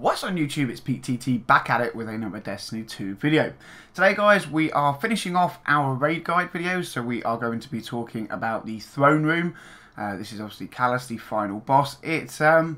What's on YouTube? It's PTT back at it with another Destiny 2 video. Today guys, we are finishing off our raid guide videos, so we are going to be talking about the throne room. This is obviously Calus, the final boss. It's well,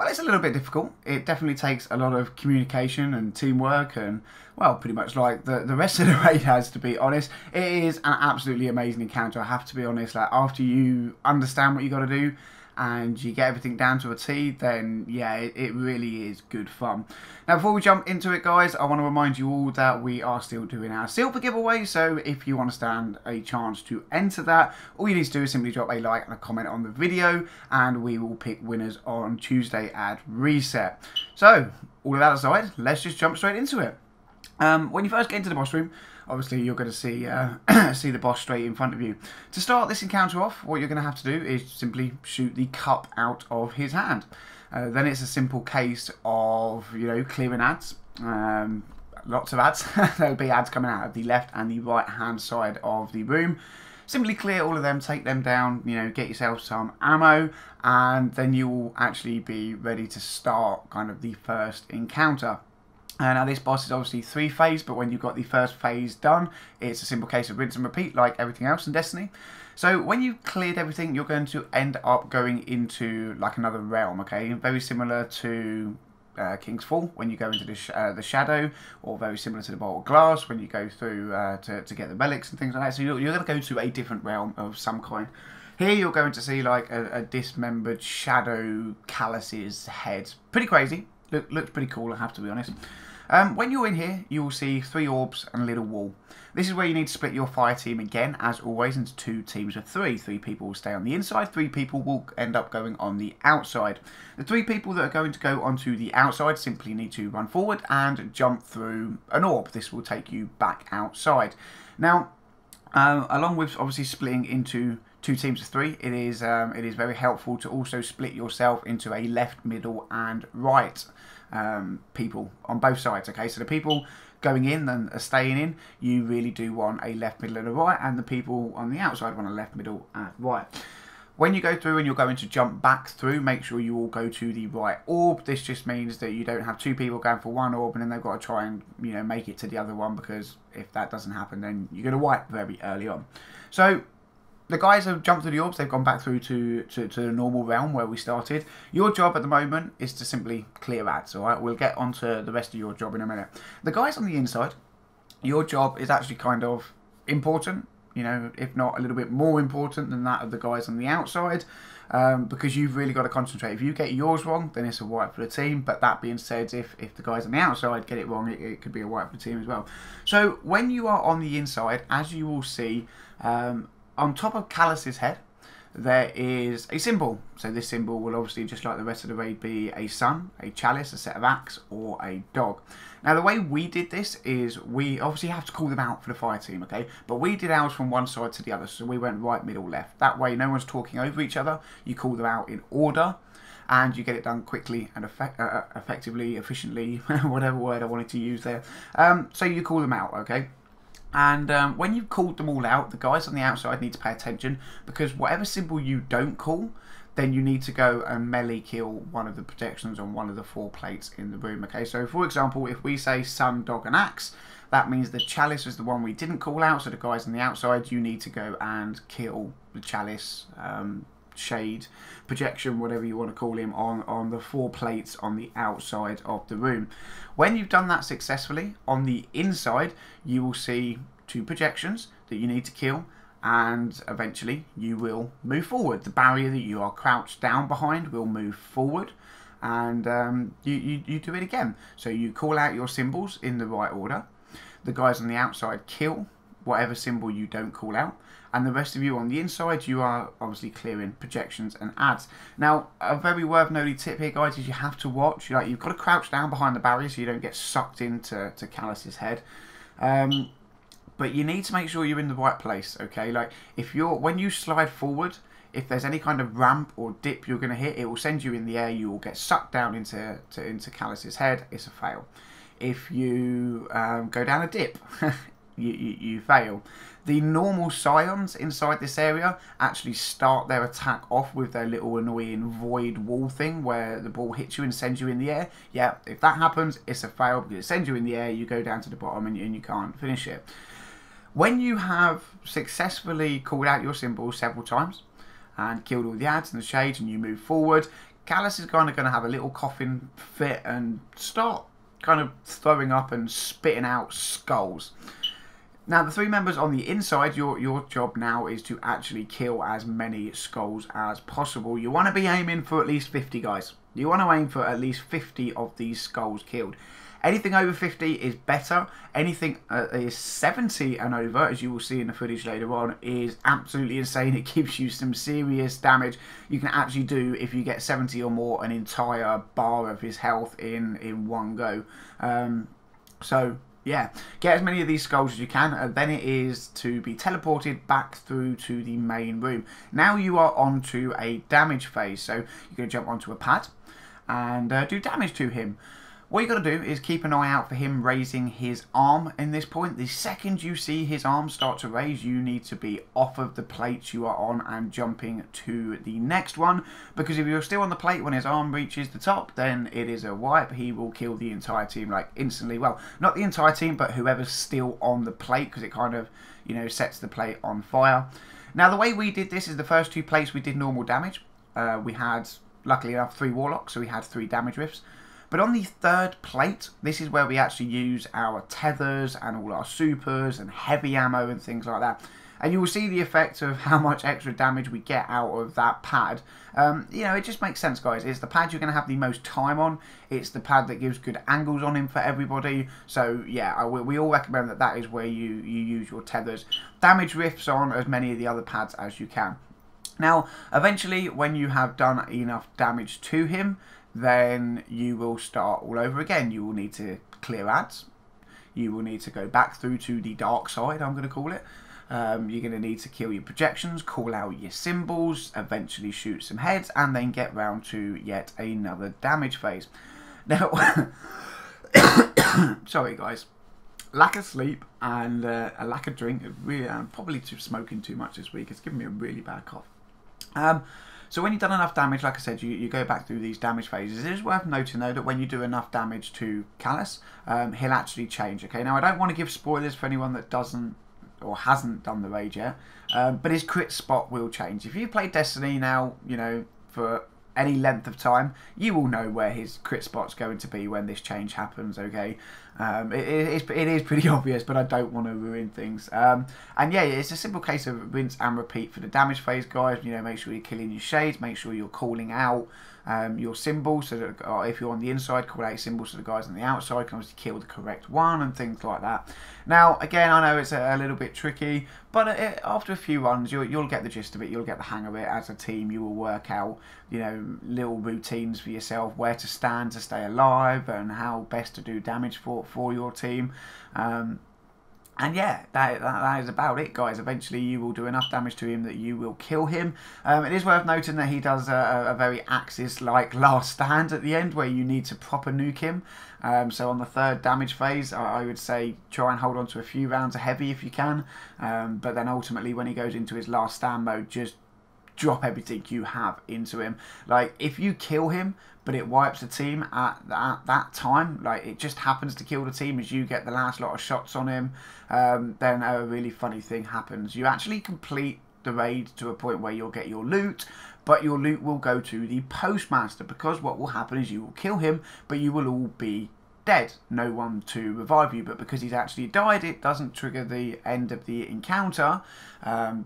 it's a little bit difficult. It definitely takes a lot of communication and teamwork and, well, pretty much like the rest of the raid has, to be honest. It is an absolutely amazing encounter, I have to be honest. Like, after you understand what you got to do and you get everything down to a T, then yeah, it really is good fun. Now, before we jump into it guys, I want to remind you all that we are still doing our silver giveaway, so if you want to stand a chance to enter that, all you need to do is simply drop a like and a comment on the video, and we will pick winners on Tuesday at reset. So, all of that aside, let's just jump straight into it. When you first get into the boss room, obviously you're going to see see the boss straight in front of you. To start this encounter off, what you're going to have to do is simply shoot the cup out of his hand. Then it's a simple case of, you know, clearing ads. Lots of ads. There'll be ads coming out of the left and the right hand side of the room. Simply clear all of them, take them down, you know, get yourself some ammo, and then you will actually be ready to start kind of the first encounter. Now this boss is obviously 3 phase, but when you've got the first phase done, it's a simple case of rinse and repeat like everything else in Destiny. So when you've cleared everything, you're going to end up going into like another realm, okay? Very similar to King's Fall when you go into the Shadow, or very similar to the Vault of Glass when you go through to get the relics and things like that. So you're going to go to a different realm of some kind. Here you're going to see like a dismembered Shadow Calus's head. Pretty crazy. Looks pretty cool, I have to be honest. When you're in here, you will see 3 orbs and a little wall. This is where you need to split your fire team again, as always, into 2 teams of 3. 3 people will stay on the inside, 3 people will end up going on the outside. The 3 people that are going to go onto the outside simply need to run forward and jump through an orb. This will take you back outside. Now, along with obviously splitting into 2 teams of 3, it is very helpful to also split yourself into a left, middle and right people on both sides. Okay, so the people going in and staying in, you really do want a left, middle and a right, and the people on the outside want a left, middle and right. When you go through and you're going to jump back through, make sure you all go to the right orb. This just means that you don't have 2 people going for one orb and then they've got to try and, you know, make it to the other one, because if that doesn't happen, then you're going to wipe very early on. So the guys have jumped through the orbs, they've gone back through to the normal realm where we started. Your job at the moment is to simply clear ads, alright? We'll get onto the rest of your job in a minute. The guys on the inside, your job is actually kind of important, you know, if not a little bit more important than that of the guys on the outside, because you've really got to concentrate. If you get yours wrong, then it's a wipe for the team. But that being said, if the guys on the outside get it wrong, it could be a wipe for the team as well. So when you are on the inside, as you will see, on top of Calus's head, there is a symbol. So this symbol will obviously, just like the rest of the raid, be a sun, a chalice, a set of axe, or a dog. Now the way we did this is we obviously have to call them out for the fire team, okay? But we did ours from one side to the other, so we went right, middle, left. That way no one's talking over each other. You call them out in order, and you get it done quickly and effectively, efficiently, whatever word I wanted to use there. So you call them out, okay? And when you've called them all out, the guys on the outside need to pay attention, because whatever symbol you don't call, then you need to go and melee kill one of the protections on one of the 4 plates in the room. Okay, so for example, if we say sun, dog and axe, that means the chalice is the one we didn't call out. So the guys on the outside, you need to go and kill the chalice, shade, projection, whatever you want to call him, on the 4 plates on the outside of the room. When you've done that successfully, on the inside you will see 2 projections that you need to kill, and eventually you will move forward. The barrier that you are crouched down behind will move forward, and you do it again. So you call out your symbols in the right order, the guys on the outside kill whatever symbol you don't call out, and the rest of you on the inside, you are obviously clearing projections and ads. Now, a very worth noted tip here, guys, is you have to watch. Like, you've got to crouch down behind the barrier so you don't get sucked into Calus's head. But you need to make sure you're in the right place, okay? Like, when you slide forward, if there's any kind of ramp or dip you're going to hit, it will send you in the air. You will get sucked down into Calus's head. It's a fail. If you go down a dip, you fail. The normal scions inside this area actually start their attack off with their little annoying void wall thing where the ball hits you and sends you in the air. Yeah, if that happens, it's a fail because it sends you in the air, you go down to the bottom and you can't finish it. When you have successfully called out your symbols several times and killed all the ads and the shades and you move forward, Calus is kind of going to have a little coughing fit and start kind of throwing up and spitting out skulls. Now, the 3 members on the inside, your job now is to actually kill as many skulls as possible. You want to be aiming for at least 50, guys. You want to aim for at least 50 of these skulls killed. Anything over 50 is better. Anything is 70 and over, as you will see in the footage later on, is absolutely insane. It gives you some serious damage. You can actually do, if you get 70 or more, an entire bar of his health in one go. So yeah, get as many of these skulls as you can, and then it is to be teleported back through to the main room. Now you are onto a damage phase, so you're going to jump onto a pad and do damage to him. What you got to do is keep an eye out for him raising his arm in this point. The second you see his arm start to raise, you need to be off of the plates you are on and jumping to the next one. Because if you're still on the plate when his arm reaches the top, then it is a wipe. He will kill the entire team like instantly. Well, not the entire team, but whoever's still on the plate, because it kind of, you know, sets the plate on fire. Now, the way we did this is the first 2 plates we did normal damage. We had, luckily enough, 3 warlocks, so we had 3 damage rifts. But on the 3rd plate, this is where we actually use our tethers and all our supers and heavy ammo and things like that. And you will see the effect of how much extra damage we get out of that pad. You know, it just makes sense, guys. It's the pad you're going to have the most time on. It's the pad that gives good angles on him for everybody. So, yeah, we all recommend that that is where you use your tethers. Damage rifts on as many of the other pads as you can. Now, eventually, when you have done enough damage to him, then you will start all over again. You will need to clear ads. You will need to go back through to the dark side, I'm going to call it. You're going to need to kill your projections, call out your symbols, eventually shoot some heads, and then get round to yet another damage phase. Now, sorry guys, lack of sleep and a lack of drink. Really, I'm probably smoking too much this week. It's giving me a really bad cough. So when you've done enough damage, like I said, you go back through these damage phases. It is worth noting, though, that when you do enough damage to Calus, he'll actually change. Okay, now I don't want to give spoilers for anyone that doesn't or hasn't done the raid yet, but his crit spot will change. If you've played Destiny now, you know, for any length of time, you will know where his crit spot's going to be when this change happens, okay? It is pretty obvious, but I don't want to ruin things. And yeah, it's a simple case of rinse and repeat for the damage phase, guys. You know, make sure you're killing your shades, make sure you're calling out your symbols, so that if you're on the inside, call out your symbols so the guys on the outside can obviously kill the correct one and things like that. Now, again, I know it's a little bit tricky, but after a few runs, you'll get the gist of it. You'll get the hang of it. As a team, you will work out, you know, little routines for yourself, where to stand to stay alive, and how best to do damage for your team. And yeah, that is about it, guys. Eventually, you will do enough damage to him that you will kill him. It is worth noting that he does a very Axis-like last stand at the end, where you need to proper nuke him. So on the 3rd damage phase, I would say try and hold on to a few rounds of heavy if you can. But then ultimately, when he goes into his last stand mode, just drop everything you have into him. Like, if you kill him, but it wipes the team at that time, like it just happens to kill the team as you get the last lot of shots on him, then a really funny thing happens. You actually complete the raid to a point where you'll get your loot, but your loot will go to the postmaster, because what will happen is you will kill him, but you will all be dead. No one to revive you, but because he's actually died, it doesn't trigger the end of the encounter,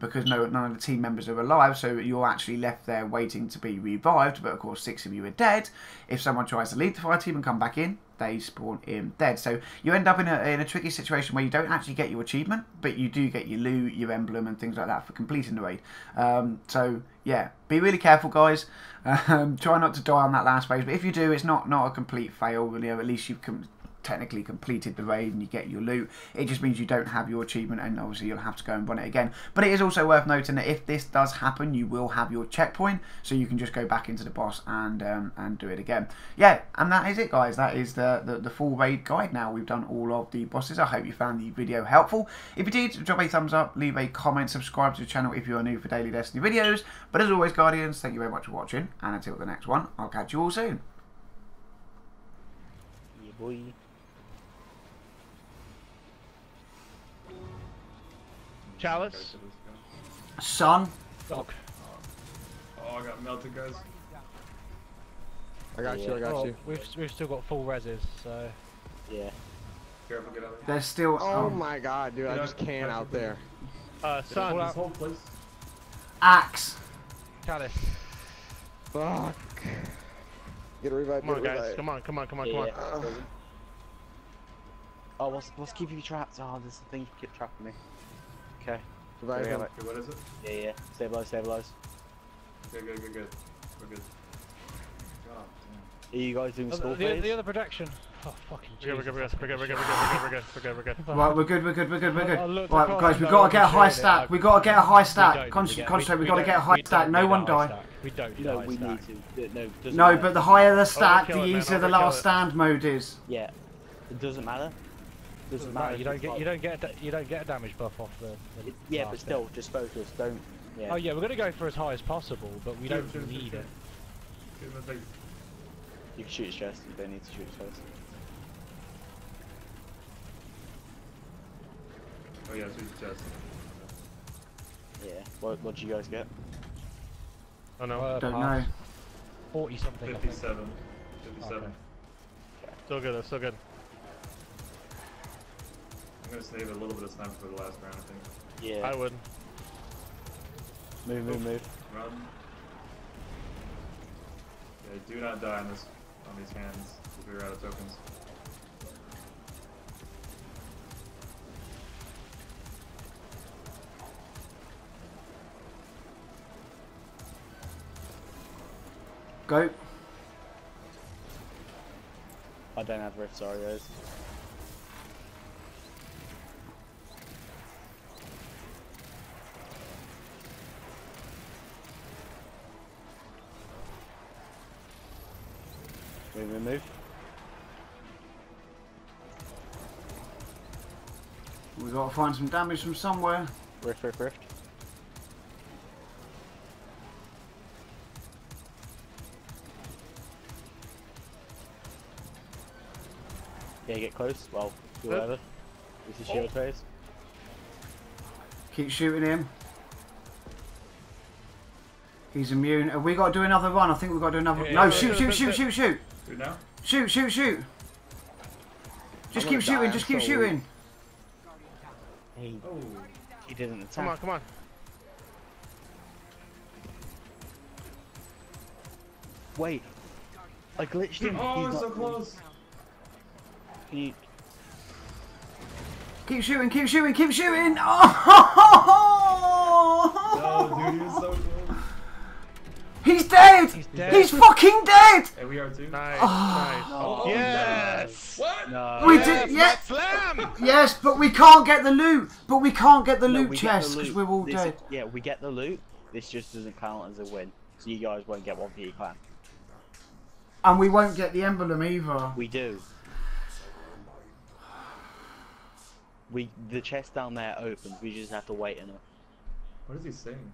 because none of the team members are alive, so you're actually left there waiting to be revived, but of course 6 of you are dead. If someone tries to leave the fire team and come back in, they spawn in dead. So you end up in a tricky situation where you don't actually get your achievement, but you do get your loot, your emblem and things like that for completing the raid. So yeah, be really careful, guys. Try not to die on that last phase, but if you do, it's not a complete fail. You know, at least you've technically completed the raid and you get your loot. It just means you don't have your achievement, and obviously you'll have to go and run it again. But it is also worth noting that if this does happen, you will have your checkpoint, so you can just go back into the boss and do it again. Yeah, and that is it, guys. That is the full raid guide. Now we've done all of the bosses. I hope you found the video helpful. If you did, drop a thumbs up, leave a comment, subscribe to the channel if you are new for daily Destiny videos. But as always, Guardians, thank you very much for watching, and until the next one, I'll catch you all soon. Yeah, boy. Calus. Son. Dog. Oh, I got melted, guys. I got you. We've still got full reses, so Yeah. Careful, get out. There's still. Oh my god, dude, I just can't out there. son, This whole place. Axe. Calus. Fuck. Get a revive, Come on, get a guys. revive. Come on. Yeah. Oh, what's keeping you trapped? Oh, this is the thing you keep trapping me. Okay. Revive him. Okay, what is it? Yeah. Stabilize. Okay, good. We're good. God Are you guys doing school phase? The other protection. Oh, fucking Jesus. We're good. Right, we're good. Look, Right, guys, we've got to get a high stack. We've got to get a high stack. Concentrate, we've got to get a high stack. No one die. We don't. No, we need to. No, but the higher the stack, kill the it, man. easier the I'll last stand mode is. Yeah. It doesn't matter. Doesn't No, matter. you don't get a damage buff off the Yeah, last but still, just focus. Don't. Yeah. Oh yeah, we're gonna go for as high as possible, but we don't Shoot. need it. damn. Get in the face. You can shoot his chest. You don't need to shoot his chest. Oh yeah, shoot the chest. Yeah. What'd you guys get? Oh no. Don't know. 40 something. I think. 57. 57. Okay. Still good. That's still good. I'm gonna save a little bit of sniper for the last round, I think. Yeah. I would. Move. Run. Yeah, do not die on these hands, if we're out of tokens. Go. I don't have rift, sorry guys. Move. We've got to find some damage from somewhere. Rift. Yeah, get close. Well, do whatever. This is shield phase. Keep shooting him. He's immune. Have we got to do another run? I think we've got to do another. No, shoot. Do it now? Shoot. Just keep shooting. He Oh. didn't attack. Come on. Wait. I glitched him. Oh, He's so not- close. Can you... Keep shooting. Oh! No, dude, he was so close. He's dead. He's fucking dead. Hey, we are too. Nice. Oh, Yes. What? No. We did. Yeah. Slam. Yes, but we can't get the loot. No, loot we get the chest because loot. we're all This dead. yeah, we get the loot. This just doesn't count as a win. So you guys won't get one for your clan. And we won't get the emblem either. We do. The chest down there opens. We just have to wait in it. What is he saying?